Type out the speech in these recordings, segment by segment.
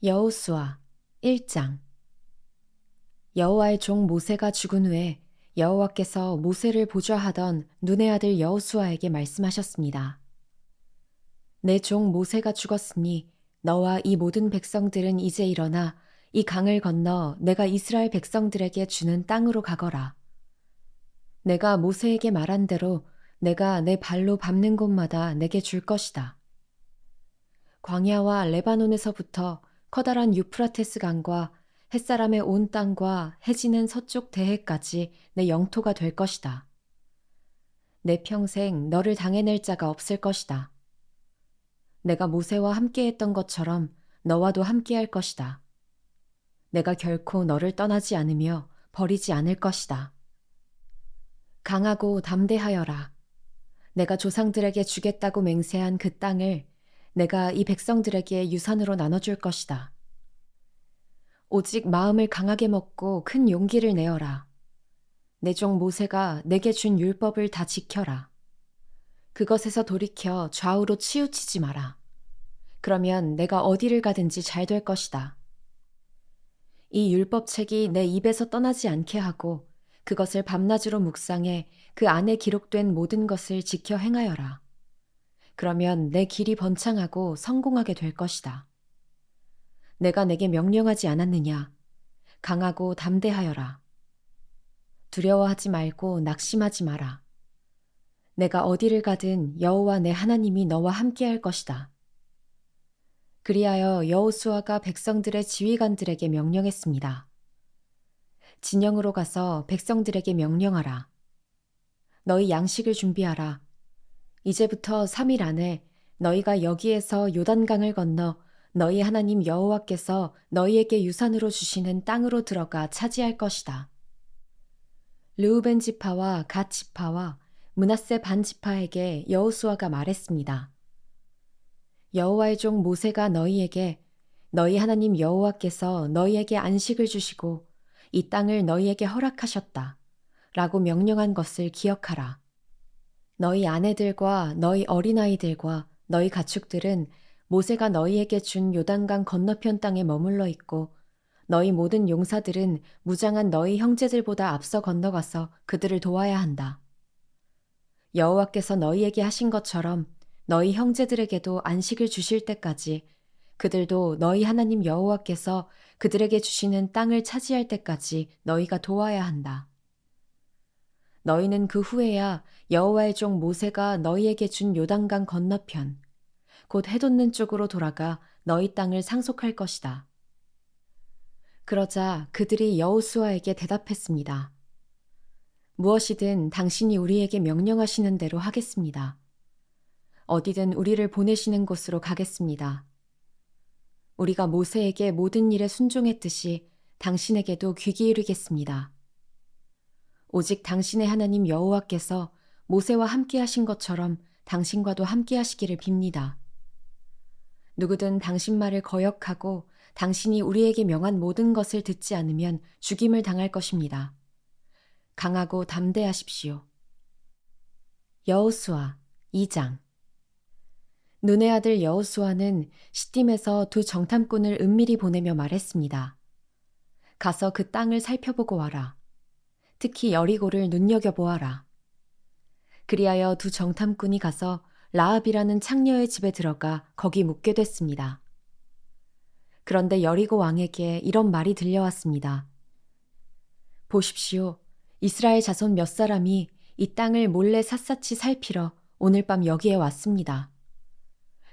여호수아 1장. 여호와의 종 모세가 죽은 후에 여호와께서 모세를 보좌하던 눈의 아들 여호수아에게 말씀하셨습니다. 내 종 모세가 죽었으니 너와 이 모든 백성들은 이제 일어나 이 강을 건너 내가 이스라엘 백성들에게 주는 땅으로 가거라. 내가 모세에게 말한 대로 내가 내 발로 밟는 곳마다 내게 줄 것이다. 광야와 레바논에서부터 커다란 유프라테스 강과 햇사람의 온 땅과 해지는 서쪽 대해까지 내 영토가 될 것이다. 내 평생 너를 당해낼 자가 없을 것이다. 내가 모세와 함께했던 것처럼 너와도 함께할 것이다. 내가 결코 너를 떠나지 않으며 버리지 않을 것이다. 강하고 담대하여라. 내가 조상들에게 주겠다고 맹세한 그 땅을 내가 이 백성들에게 유산으로 나눠줄 것이다. 오직 마음을 강하게 먹고 큰 용기를 내어라. 내 종 모세가 내게 준 율법을 다 지켜라. 그것에서 돌이켜 좌우로 치우치지 마라. 그러면 내가 어디를 가든지 잘 될 것이다. 이 율법책이 내 입에서 떠나지 않게 하고 그것을 밤낮으로 묵상해 그 안에 기록된 모든 것을 지켜 행하여라. 그러면 내 길이 번창하고 성공하게 될 것이다. 내가 내게 명령하지 않았느냐? 강하고 담대하여라. 두려워하지 말고 낙심하지 마라. 내가 어디를 가든 여호와 내 하나님이 너와 함께할 것이다. 그리하여 여호수아가 백성들의 지휘관들에게 명령했습니다. 진영으로 가서 백성들에게 명령하라. 너희 양식을 준비하라. 이제부터 3일 안에 너희가 여기에서 요단강을 건너 너희 하나님 여호와께서 너희에게 유산으로 주시는 땅으로 들어가 차지할 것이다. 르우벤 지파와 갓 지파와 므낫세 반 지파에게 여호수아가 말했습니다. 여호와의 종 모세가 너희에게 너희 하나님 여호와께서 너희에게 안식을 주시고 이 땅을 너희에게 허락하셨다 라고 명령한 것을 기억하라. 너희 아내들과 너희 어린아이들과 너희 가축들은 모세가 너희에게 준 요단강 건너편 땅에 머물러 있고 너희 모든 용사들은 무장한 너희 형제들보다 앞서 건너가서 그들을 도와야 한다. 여호와께서 너희에게 하신 것처럼 너희 형제들에게도 안식을 주실 때까지 그들도 너희 하나님 여호와께서 그들에게 주시는 땅을 차지할 때까지 너희가 도와야 한다. 너희는 그 후에야 여호와의 종 모세가 너희에게 준 요단강 건너편 곧 해돋는 쪽으로 돌아가 너희 땅을 상속할 것이다. 그러자 그들이 여호수아에게 대답했습니다. 무엇이든 당신이 우리에게 명령하시는 대로 하겠습니다. 어디든 우리를 보내시는 곳으로 가겠습니다. 우리가 모세에게 모든 일에 순종했듯이 당신에게도 귀 기울이겠습니다. 오직 당신의 하나님 여호와께서 모세와 함께 하신 것처럼 당신과도 함께 하시기를 빕니다. 누구든 당신 말을 거역하고 당신이 우리에게 명한 모든 것을 듣지 않으면 죽임을 당할 것입니다. 강하고 담대하십시오. 여호수아 2장. 눈의 아들 여호수아는 시딤에서 두 정탐꾼을 은밀히 보내며 말했습니다. 가서 그 땅을 살펴보고 와라. 특히 여리고를 눈여겨보아라. 그리하여 두 정탐꾼이 가서 라합이라는 창녀의 집에 들어가 거기 묵게 됐습니다. 그런데 여리고 왕에게 이런 말이 들려왔습니다. 보십시오. 이스라엘 자손 몇 사람이 이 땅을 몰래 샅샅이 살피러 오늘 밤 여기에 왔습니다.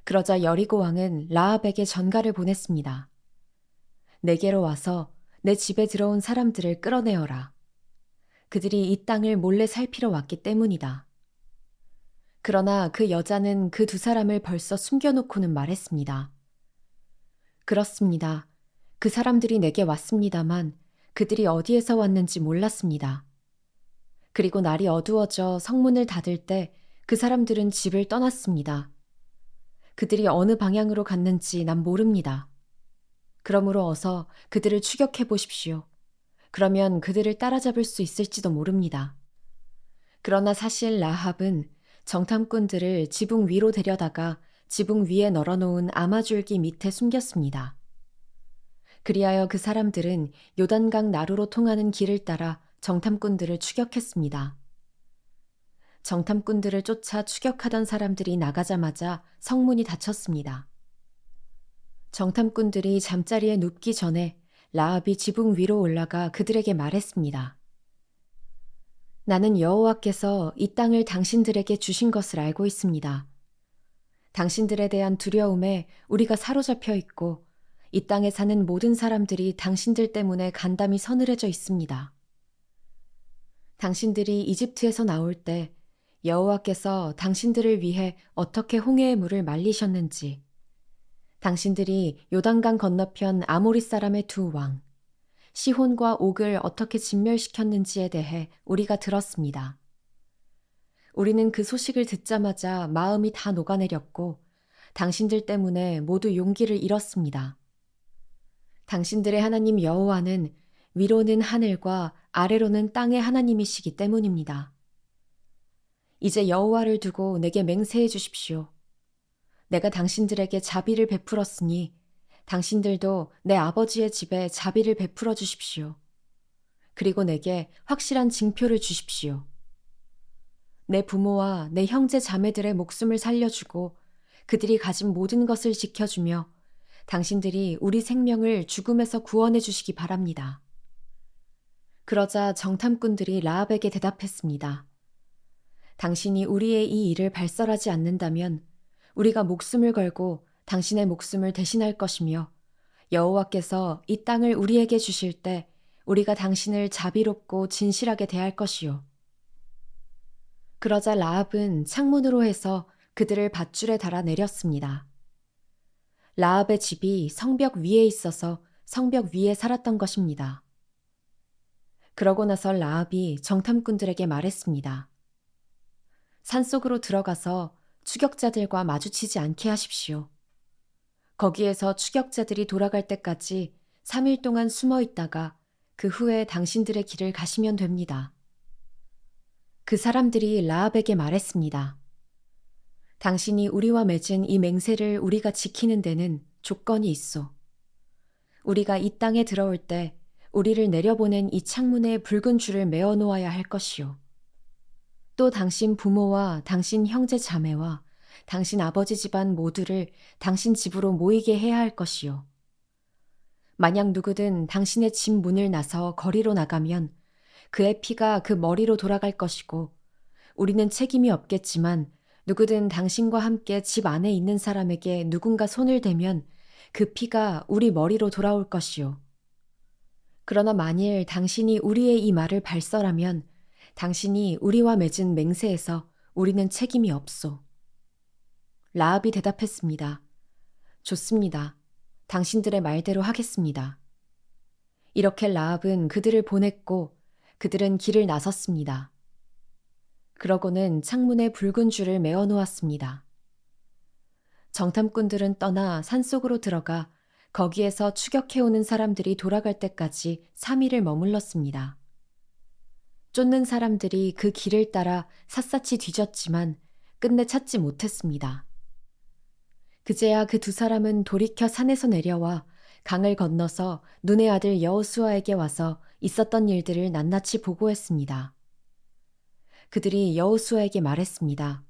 그러자 여리고 왕은 라합에게 전가를 보냈습니다. 내게로 와서 내 집에 들어온 사람들을 끌어내어라. 그들이 이 땅을 몰래 살피러 왔기 때문이다. 그러나 그 여자는 그 두 사람을 벌써 숨겨놓고는 말했습니다. 그렇습니다. 그 사람들이 내게 왔습니다만 그들이 어디에서 왔는지 몰랐습니다. 그리고 날이 어두워져 성문을 닫을 때 그 사람들은 집을 떠났습니다. 그들이 어느 방향으로 갔는지 난 모릅니다. 그러므로 어서 그들을 추격해 보십시오. 그러면 그들을 따라잡을 수 있을지도 모릅니다. 그러나 사실 라합은 정탐꾼들을 지붕 위로 데려다가 지붕 위에 널어놓은 아마줄기 밑에 숨겼습니다. 그리하여 그 사람들은 요단강 나루로 통하는 길을 따라 정탐꾼들을 추격했습니다. 정탐꾼들을 쫓아 추격하던 사람들이 나가자마자 성문이 닫혔습니다. 정탐꾼들이 잠자리에 눕기 전에 라합이 지붕 위로 올라가 그들에게 말했습니다. 나는 여호와께서 이 땅을 당신들에게 주신 것을 알고 있습니다. 당신들에 대한 두려움에 우리가 사로잡혀 있고 이 땅에 사는 모든 사람들이 당신들 때문에 간담이 서늘해져 있습니다. 당신들이 이집트에서 나올 때 여호와께서 당신들을 위해 어떻게 홍해의 물을 말리셨는지, 당신들이 요단강 건너편 아모리 사람의 두 왕, 시혼과 옥을 어떻게 진멸시켰는지에 대해 우리가 들었습니다. 우리는 그 소식을 듣자마자 마음이 다 녹아내렸고 당신들 때문에 모두 용기를 잃었습니다. 당신들의 하나님 여호와는 위로는 하늘과 아래로는 땅의 하나님이시기 때문입니다. 이제 여호와를 두고 내게 맹세해 주십시오. 내가 당신들에게 자비를 베풀었으니 당신들도 내 아버지의 집에 자비를 베풀어 주십시오. 그리고 내게 확실한 징표를 주십시오. 내 부모와 내 형제 자매들의 목숨을 살려주고 그들이 가진 모든 것을 지켜주며 당신들이 우리 생명을 죽음에서 구원해 주시기 바랍니다. 그러자 정탐꾼들이 라합에게 대답했습니다. 당신이 우리의 이 일을 발설하지 않는다면 우리가 목숨을 걸고 당신의 목숨을 대신할 것이며 여호와께서 이 땅을 우리에게 주실 때 우리가 당신을 자비롭고 진실하게 대할 것이요. 그러자 라합은 창문으로 해서 그들을 밧줄에 달아 내렸습니다. 라합의 집이 성벽 위에 있어서 성벽 위에 살았던 것입니다. 그러고 나서 라합이 정탐꾼들에게 말했습니다. 산속으로 들어가서 추격자들과 마주치지 않게 하십시오. 거기에서 추격자들이 돌아갈 때까지 3일 동안 숨어 있다가 그 후에 당신들의 길을 가시면 됩니다. 그 사람들이 라합에게 말했습니다. 당신이 우리와 맺은 이 맹세를 우리가 지키는 데는 조건이 있어. 우리가 이 땅에 들어올 때 우리를 내려보낸 이 창문에 붉은 줄을 메어 놓아야 할 것이요. 또 당신 부모와 당신 형제 자매와 당신 아버지 집안 모두를 당신 집으로 모이게 해야 할 것이요. 만약 누구든 당신의 집 문을 나서 거리로 나가면 그의 피가 그 머리로 돌아갈 것이고 우리는 책임이 없겠지만 누구든 당신과 함께 집 안에 있는 사람에게 누군가 손을 대면 그 피가 우리 머리로 돌아올 것이요. 그러나 만일 당신이 우리의 이 말을 발설하면 당신이 우리와 맺은 맹세에서 우리는 책임이 없소. 라합이 대답했습니다. 좋습니다. 당신들의 말대로 하겠습니다. 이렇게 라합은 그들을 보냈고 그들은 길을 나섰습니다. 그러고는 창문에 붉은 줄을 메어 놓았습니다. 정탐꾼들은 떠나 산속으로 들어가 거기에서 추격해오는 사람들이 돌아갈 때까지 3일을 머물렀습니다. 쫓는 사람들이 그 길을 따라 샅샅이 뒤졌지만 끝내 찾지 못했습니다. 그제야 그 두 사람은 돌이켜 산에서 내려와 강을 건너서 눈의 아들 여호수아에게 와서 있었던 일들을 낱낱이 보고했습니다. 그들이 여호수아에게 말했습니다.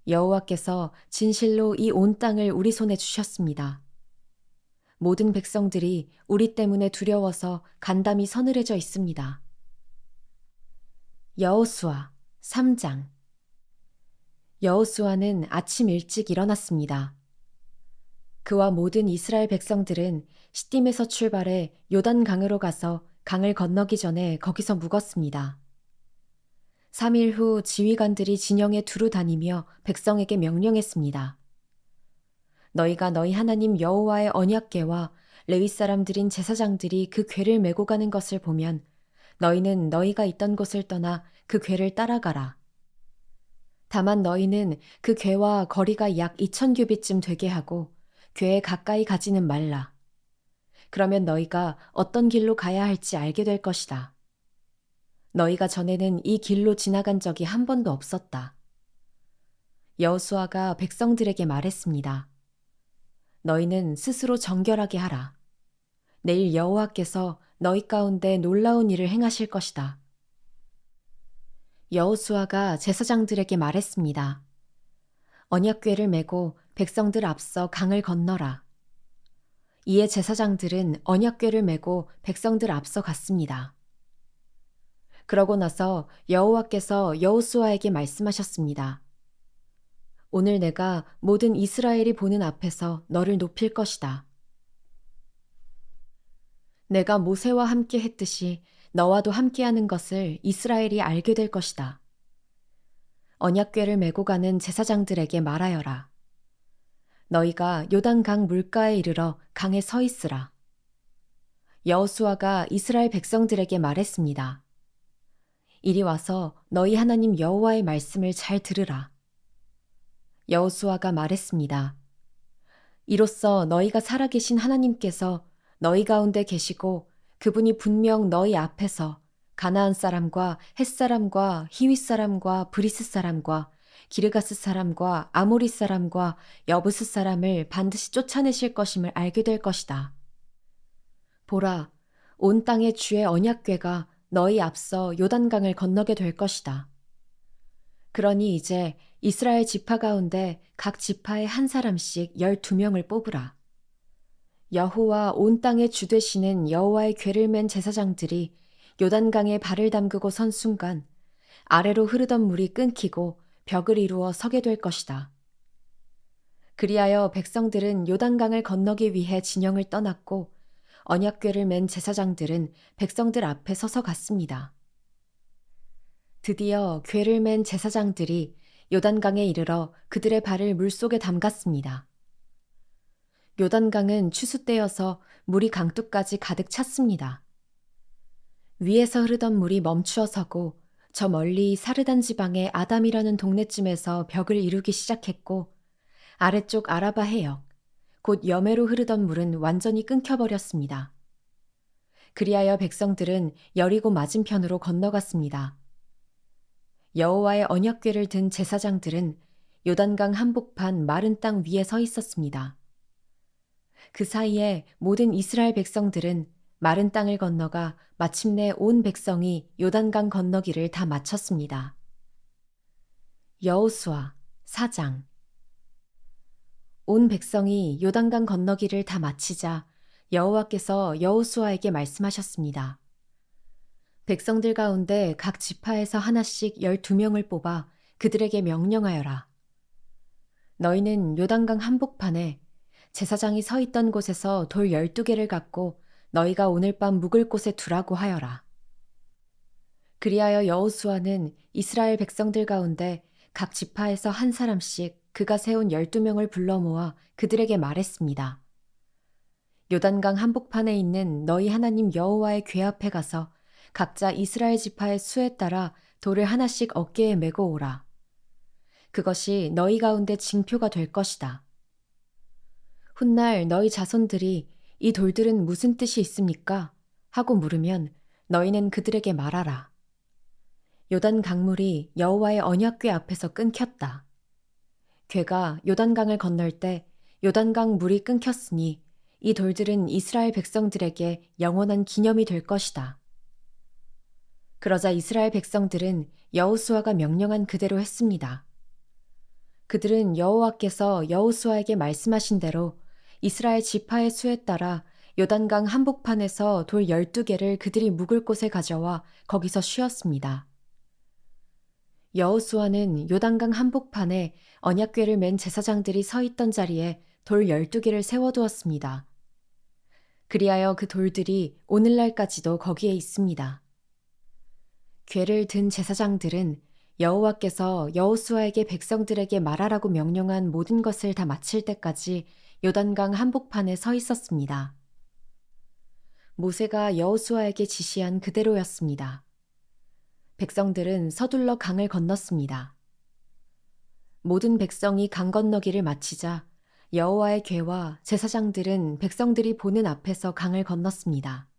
여호와께서 진실로 이 온 땅을 우리 손에 주셨습니다. 모든 백성들이 우리 때문에 두려워서 간담이 서늘해져 있습니다. 여호수아 3장. 여호수아는 아침 일찍 일어났습니다. 그와 모든 이스라엘 백성들은 시딤에서 출발해 요단강으로 가서 강을 건너기 전에 거기서 묵었습니다. 3일 후 지휘관들이 진영에 두루 다니며 백성에게 명령했습니다. 너희가 너희 하나님 여호와의 언약궤와 레위 사람들인 제사장들이 그 궤를 메고 가는 것을 보면 너희는 너희가 있던 곳을 떠나 그 궤를 따라가라. 다만 너희는 그 궤와 거리가 약 2000규빗쯤 되게 하고 궤에 가까이 가지는 말라. 그러면 너희가 어떤 길로 가야 할지 알게 될 것이다. 너희가 전에는 이 길로 지나간 적이 한 번도 없었다. 여호수아가 백성들에게 말했습니다. 너희는 스스로 정결하게 하라. 내일 여호와께서 너희 가운데 놀라운 일을 행하실 것이다. 여호수아가 제사장들에게 말했습니다. 언약궤를 메고 백성들 앞서 강을 건너라. 이에 제사장들은 언약궤를 메고 백성들 앞서 갔습니다. 그러고 나서 여호와께서 여호수아에게 말씀하셨습니다. 오늘 내가 모든 이스라엘이 보는 앞에서 너를 높일 것이다. 내가 모세와 함께 했듯이 너와도 함께하는 것을 이스라엘이 알게 될 것이다. 언약궤를 메고 가는 제사장들에게 말하여라. 너희가 요단강 물가에 이르러 강에 서 있으라. 여호수아가 이스라엘 백성들에게 말했습니다. 이리 와서 너희 하나님 여호와의 말씀을 잘 들으라. 여호수아가 말했습니다. 이로써 너희가 살아계신 하나님께서 너희 가운데 계시고 그분이 분명 너희 앞에서 가나안 사람과 헷 사람과 히윗 사람과 브리스 사람과 기르가스 사람과 아모리 사람과 여부스 사람을 반드시 쫓아내실 것임을 알게 될 것이다. 보라, 온 땅의 주의 언약궤가 너희 앞서 요단강을 건너게 될 것이다. 그러니 이제 이스라엘 지파 가운데 각 지파에 한 사람씩 12명을 뽑으라. 여호와 온 땅의 주 되시는 여호와의 궤를 맨 제사장들이 요단강에 발을 담그고 선 순간 아래로 흐르던 물이 끊기고 벽을 이루어 서게 될 것이다. 그리하여 백성들은 요단강을 건너기 위해 진영을 떠났고 언약궤를 맨 제사장들은 백성들 앞에 서서 갔습니다. 드디어 궤를 맨 제사장들이 요단강에 이르러 그들의 발을 물속에 담갔습니다. 요단강은 추수 때여서 물이 강둑까지 가득 찼습니다. 위에서 흐르던 물이 멈추어 서고 저 멀리 사르단 지방의 아담이라는 동네쯤에서 벽을 이루기 시작했고 아래쪽 아라바 해역, 곧 여매로 흐르던 물은 완전히 끊겨버렸습니다. 그리하여 백성들은 여리고 맞은편으로 건너갔습니다. 여호와의 언약궤를 든 제사장들은 요단강 한복판 마른 땅 위에 서 있었습니다. 그 사이에 모든 이스라엘 백성들은 마른 땅을 건너가 마침내 온 백성이 요단강 건너기를 다 마쳤습니다. 여호수아 4장. 온 백성이 요단강 건너기를 다 마치자 여호와께서 여호수아에게 말씀하셨습니다. 백성들 가운데 각 지파에서 하나씩 12명을 뽑아 그들에게 명령하여라. 너희는 요단강 한복판에 제사장이 서 있던 곳에서 돌 12개를 갖고 너희가 오늘 밤 묵을 곳에 두라고 하여라. 그리하여 여호수아는 이스라엘 백성들 가운데 각 지파에서 한 사람씩 그가 세운 12명을 불러 모아 그들에게 말했습니다. 요단강 한복판에 있는 너희 하나님 여호와의 궤 앞에 가서 각자 이스라엘 지파의 수에 따라 돌을 하나씩 어깨에 메고 오라. 그것이 너희 가운데 징표가 될 것이다. 훗날 너희 자손들이 이 돌들은 무슨 뜻이 있습니까? 하고 물으면 너희는 그들에게 말하라. 요단 강물이 여호와의 언약궤 앞에서 끊겼다. 궤가 요단강을 건널 때 요단강 물이 끊겼으니 이 돌들은 이스라엘 백성들에게 영원한 기념이 될 것이다. 그러자 이스라엘 백성들은 여호수아가 명령한 그대로 했습니다. 그들은 여호와께서 여호수아에게 말씀하신 대로 이스라엘 지파의 수에 따라 요단강 한복판에서 돌 12개를 그들이 묵을 곳에 가져와 거기서 쉬었습니다. 여호수아는 요단강 한복판에 언약궤를 맨 제사장들이 서 있던 자리에 돌 12개를 세워두었습니다. 그리하여 그 돌들이 오늘날까지도 거기에 있습니다. 궤를 든 제사장들은 여호와께서 여호수아에게 백성들에게 말하라고 명령한 모든 것을 다 마칠 때까지 요단강 한복판에 서 있었습니다. 모세가 여호수아에게 지시한 그대로였습니다. 백성들은 서둘러 강을 건넜습니다. 모든 백성이 강 건너기를 마치자 여호와의 궤와 제사장들은 백성들이 보는 앞에서 강을 건넜습니다.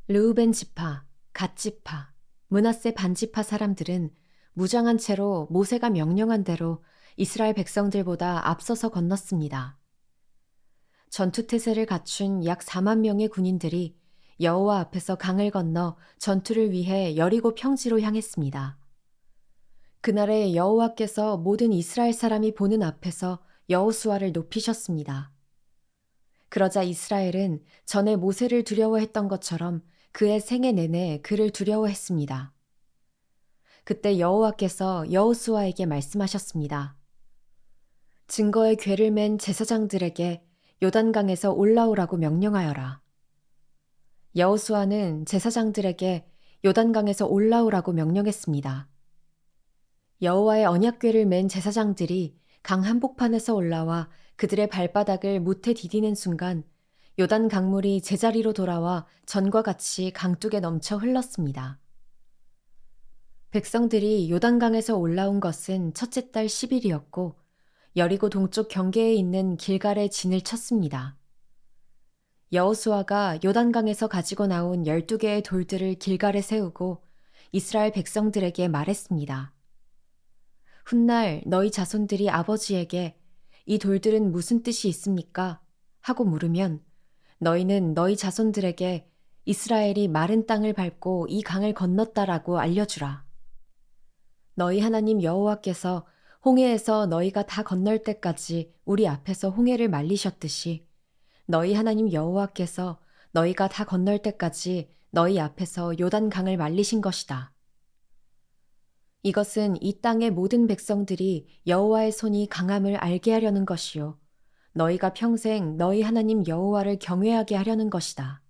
르우벤 지파, 갓 지파, 므낫세 반지파 사람들은 무장한 채로 모세가 명령한 대로 이스라엘 백성들보다 앞서서 건넜습니다. 전투태세를 갖춘 약 4만 명의 군인들이 여호와 앞에서 강을 건너 전투를 위해 여리고 평지로 향했습니다. 그날에 여호와께서 모든 이스라엘 사람이 보는 앞에서 여호수아를 높이셨습니다. 그러자 이스라엘은 전에 모세를 두려워했던 것처럼 그의 생애 내내 그를 두려워했습니다. 그때 여호와께서 여호수아에게 말씀하셨습니다. 증거의 궤를 맨 제사장들에게 요단강에서 올라오라고 명령하여라. 여호수아는 제사장들에게 요단강에서 올라오라고 명령했습니다. 여호와의 언약궤를 맨 제사장들이 강 한복판에서 올라와 그들의 발바닥을 못에 디디는 순간 요단 강물이 제자리로 돌아와 전과 같이 강둑에 넘쳐 흘렀습니다. 백성들이 요단강에서 올라온 것은 첫째 달 10일이었고 여리고 동쪽 경계에 있는 길갈에 진을 쳤습니다. 여호수아가 요단강에서 가지고 나온 12개의 돌들을 길갈에 세우고 이스라엘 백성들에게 말했습니다. 훗날 너희 자손들이 아버지에게 이 돌들은 무슨 뜻이 있습니까? 하고 물으면 너희는 너희 자손들에게 이스라엘이 마른 땅을 밟고 이 강을 건넜다라고 알려주라. 너희 하나님 여호와께서 홍해에서 너희가 다 건널 때까지 우리 앞에서 홍해를 말리셨듯이 너희 하나님 여호와께서 너희가 다 건널 때까지 너희 앞에서 요단강을 말리신 것이다. 이것은 이 땅의 모든 백성들이 여호와의 손이 강함을 알게 하려는 것이요 너희가 평생 너희 하나님 여호와를 경외하게 하려는 것이다.